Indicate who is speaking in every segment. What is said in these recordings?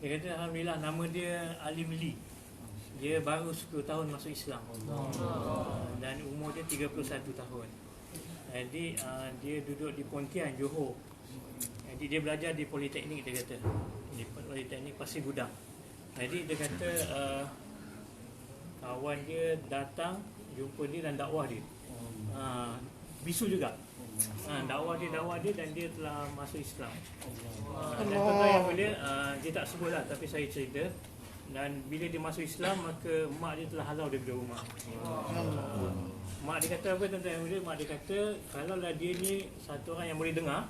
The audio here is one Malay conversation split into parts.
Speaker 1: Dia kata alhamdulillah, nama dia Alim Lee. Dia baru 10 tahun masuk Islam. Dan umur dia 31 tahun. Jadi dia duduk di Pontian, Johor. Jadi dia belajar di Politeknik, dia kata. Di Politeknik Pasir Gudang. Jadi dia kata kawan dia datang jumpa dia dan dakwah dia. Bisu juga. Dakwah dia dan dia telah masuk Islam. Dan tuan-tuan yang mulia, dia tak sebutlah tapi saya cerita. Dan bila dia masuk Islam, maka mak dia telah halau daripada rumah. Mak dia kata apa tuan-tuan yang mulia? Mak dia kata kalaulah dia ni satu orang yang boleh dengar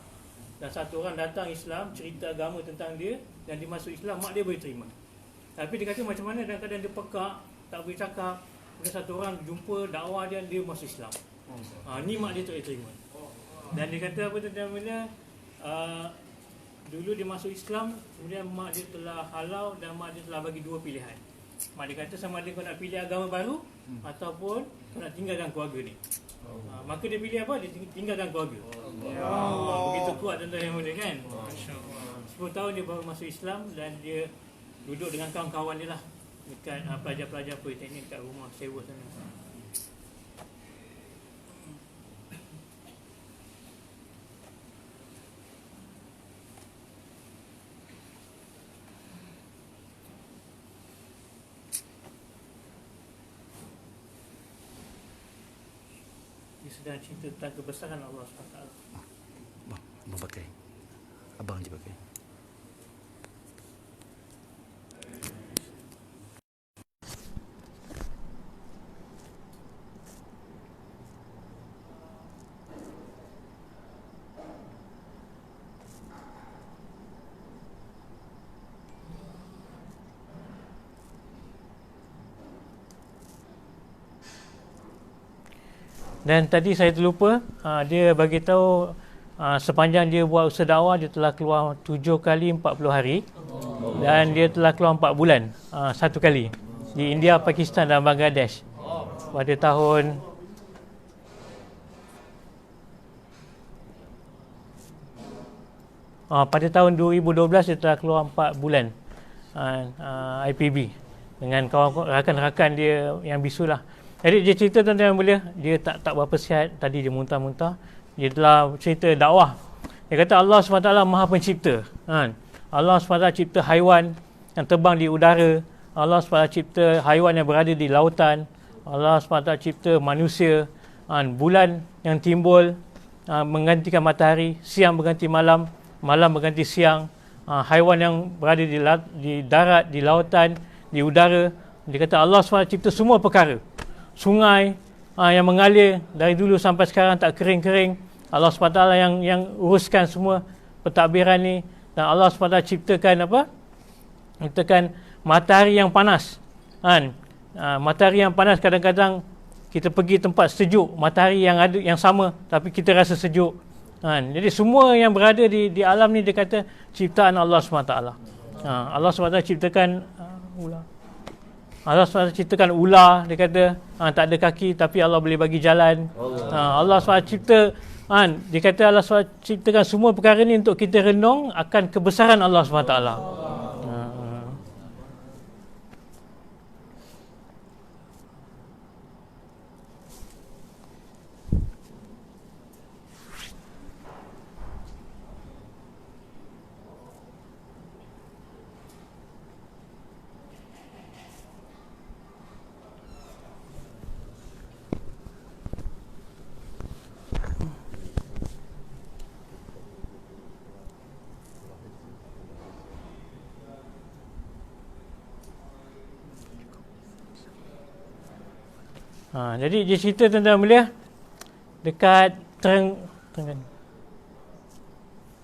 Speaker 1: dan satu orang datang Islam, cerita agama tentang dia dan dia masuk Islam, mak dia boleh terima. Tapi dia kata macam mana kadang-kadang dia pekak, tak boleh cakap. Kemudian satu orang jumpa dakwah dia masuk Islam. Ni mak dia tak boleh terima. Dan dia kata apa tuan-tuan mulia, dulu dia masuk Islam, kemudian mak dia telah halau dan mak dia telah bagi dua pilihan. Mak dia kata sama ada kau nak pilih agama baru ataupun kau nak tinggalkan keluarga ni. Maka dia pilih apa? Dia tinggalkan keluarga. Begitu kuat tuan-tuan yang mulia kan. 10 tahun dia baru masuk Islam dan dia duduk dengan kawan-kawan dia lah dekat pelajar-pelajar politeknik kat rumah sewa sana. Dia sedang cerita tentang kebesaran Allah SWT.
Speaker 2: Abang pakai. Abang je pakai.
Speaker 1: Dan tadi saya terlupa, dia bagi tahu sepanjang dia buat usaha dakwah, dia telah keluar 7 kali 40 hari dan dia telah keluar 4 bulan satu kali di India, Pakistan dan Bangladesh. Pada tahun pada tahun 2012 dia telah keluar 4 bulan IPB dengan kawan rakan-rakan dia yang bisu lah. Jadi dia cerita tuan-tuan yang mulia, dia tak berapa sihat, tadi dia muntah-muntah. Dia telah cerita dakwah. Dia kata Allah SWT Maha Pencipta. Allah SWT cipta haiwan yang terbang di udara. Allah SWT cipta haiwan yang berada di lautan. Allah SWT cipta manusia. Bulan yang timbul menggantikan matahari, siang berganti malam, malam berganti siang. Haiwan yang berada di darat, di lautan, di udara. Dia kata Allah SWT cipta semua perkara. Sungai yang mengalir dari dulu sampai sekarang tak kering-kering. Allah SWT yang uruskan semua pentadbiran ni. Dan Allah SWT ciptakan apa? Ciptakan matahari yang panas. Matahari yang panas kadang-kadang kita pergi tempat sejuk, matahari yang ada yang sama tapi kita rasa sejuk. Jadi semua yang berada di alam ni dia kata ciptaan Allah SWT. Allah SWT ciptakan ular. Allah SWT ciptakan ular, dia kata tak ada kaki tapi Allah boleh bagi jalan. Allah SWT cipta, dia kata Allah SWT ciptakan semua perkara ni untuk kita renung akan kebesaran Allah SWT. Jadi dia cerita tentang mulia dekat Terengganu.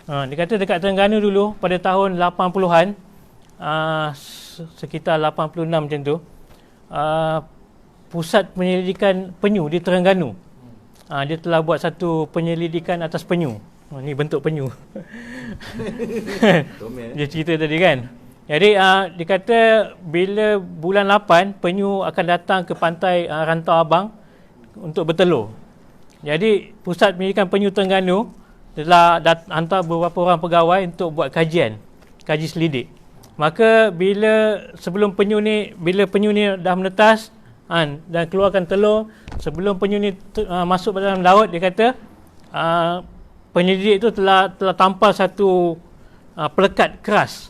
Speaker 1: Dia kata dekat Terengganu dulu pada tahun 80-an, sekitar 86 macam tu, pusat penyelidikan penyu di Terengganu. Dia telah buat satu penyelidikan atas penyu. Ni bentuk penyu. Dia cerita tadi kan. Jadi dia kata bila bulan 8 penyu akan datang ke pantai Rantau Abang untuk bertelur. Jadi pusat penyelidikan penyu Terengganu telah hantar beberapa orang pegawai untuk buat kaji selidik. Maka sebelum penyu ni dah menetas dan keluarkan telur, sebelum penyu ni masuk dalam laut, dia kata penyelidik itu telah tampal satu pelekat keras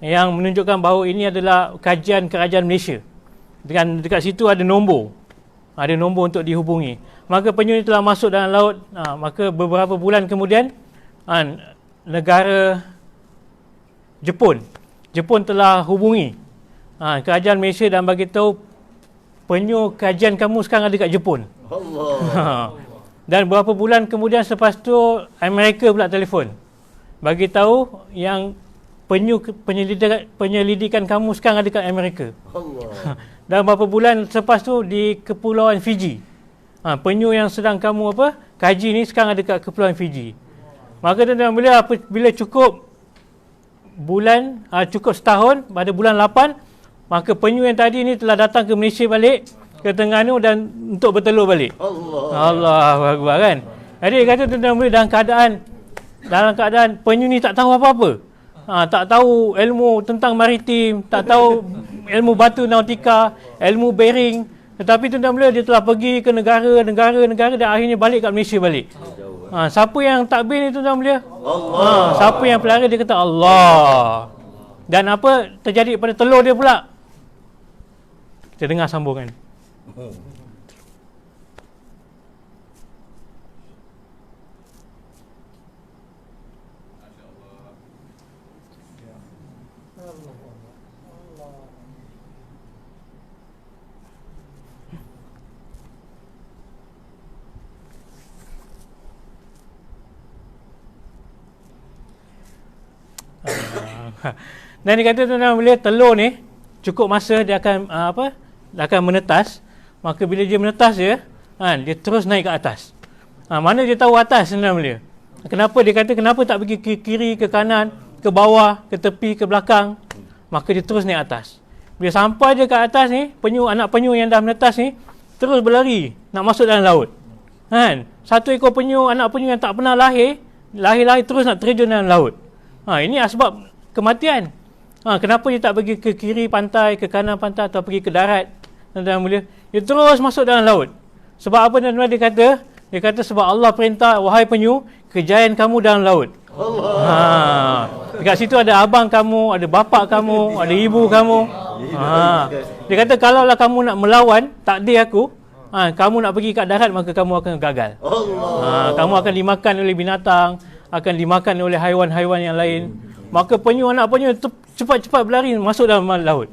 Speaker 1: yang menunjukkan bahawa ini adalah kajian kerajaan Malaysia. Dan dekat situ ada nombor untuk dihubungi. Maka penyu ni telah masuk dalam laut. Maka beberapa bulan kemudian negara Jepun telah hubungi kerajaan Malaysia dan bagi tahu penyu kajian kamu sekarang ada kat Jepun. Allah. Dan beberapa bulan kemudian selepas tu Amerika pula telefon bagi tahu yang penyelidikan kamu sekarang ada kat Amerika. Allah. Dan beberapa bulan selepas tu di Kepulauan Fiji. Penyu yang sedang kamu kaji ni sekarang ada kat Kepulauan Fiji. Maka tuan-tuan bila cukup bulan, cukup setahun, pada bulan 8, maka penyu yang tadi ni telah datang ke Malaysia balik, ke Terengganu dan untuk bertelur balik. Allahu Akbar kan. Jadi kata tuan-tuan dalam keadaan penyu ni tak tahu apa-apa. Tak tahu ilmu tentang maritim, tak tahu ilmu batu nautika, ilmu bearing. Tetapi tuan-tuan dia telah pergi ke negara dan akhirnya balik kat Malaysia balik. Siapa yang takbir ni tuan-tuan belia? Allah. Siapa yang pelihara dia kata Allah. Dan apa terjadi pada telur dia pula? Kita dengar sambungan. Dan dia kata tuan-tuan bila telur ni cukup masa dia akan akan menetas. Maka bila dia menetas dia terus naik ke atas. Mana dia tahu atas tuan-tuan bila? Kenapa dia kata kenapa tak pergi ke kiri, ke kanan, ke bawah, ke tepi, ke belakang? Maka dia terus naik atas. Bila sampai dia ke atas ni, anak penyu yang dah menetas ni terus berlari nak masuk dalam laut. Satu ekor anak penyu yang tak pernah lahir terus nak terjun dalam laut. Ini asbab kematian. Kenapa dia tak pergi ke kiri pantai, ke kanan pantai atau pergi ke darat? Tuan-tuan mulia, dia terus masuk dalam laut. Sebab apa tuan-tuan dia kata sebab Allah perintah, wahai penyu, kejayaan kamu dalam laut. Allah. Dekat situ ada abang kamu, ada bapa kamu, ada ibu kamu. Dia kata kalaulah kamu nak melawan takdir aku, kamu nak pergi kat darat maka kamu akan gagal. Kamu akan dimakan oleh binatang, akan dimakan oleh haiwan-haiwan yang lain. Maka anak penyu cepat-cepat berlari masuk dalam laut.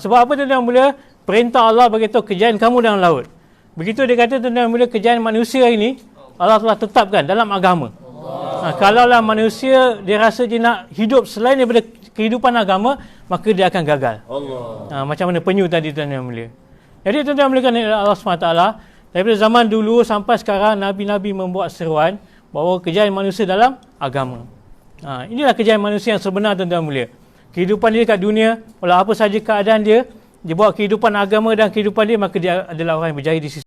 Speaker 1: Sebab apa tuan-tuan mulia? Perintah Allah bagi tahu kejayaan kamu dalam laut. Begitu dia kata tuan-tuan mulia, kejayaan manusia ini Allah telah tetapkan dalam agama. Kalaulah manusia dia rasa dia nak hidup selain daripada kehidupan agama, maka dia akan gagal. Macam mana penyu tadi tuan-tuan mulia. Jadi tuan-tuan mulia Allah SWT, daripada zaman dulu sampai sekarang Nabi-Nabi membuat seruan bahawa kejayaan manusia dalam agama. Inilah kejayaan manusia yang sebenar tuan-tuan mulia. Kehidupan dia kat dunia, walau apa saja keadaan dia buat kehidupan agama dan kehidupan dia, maka dia adalah orang yang berjaya di sisi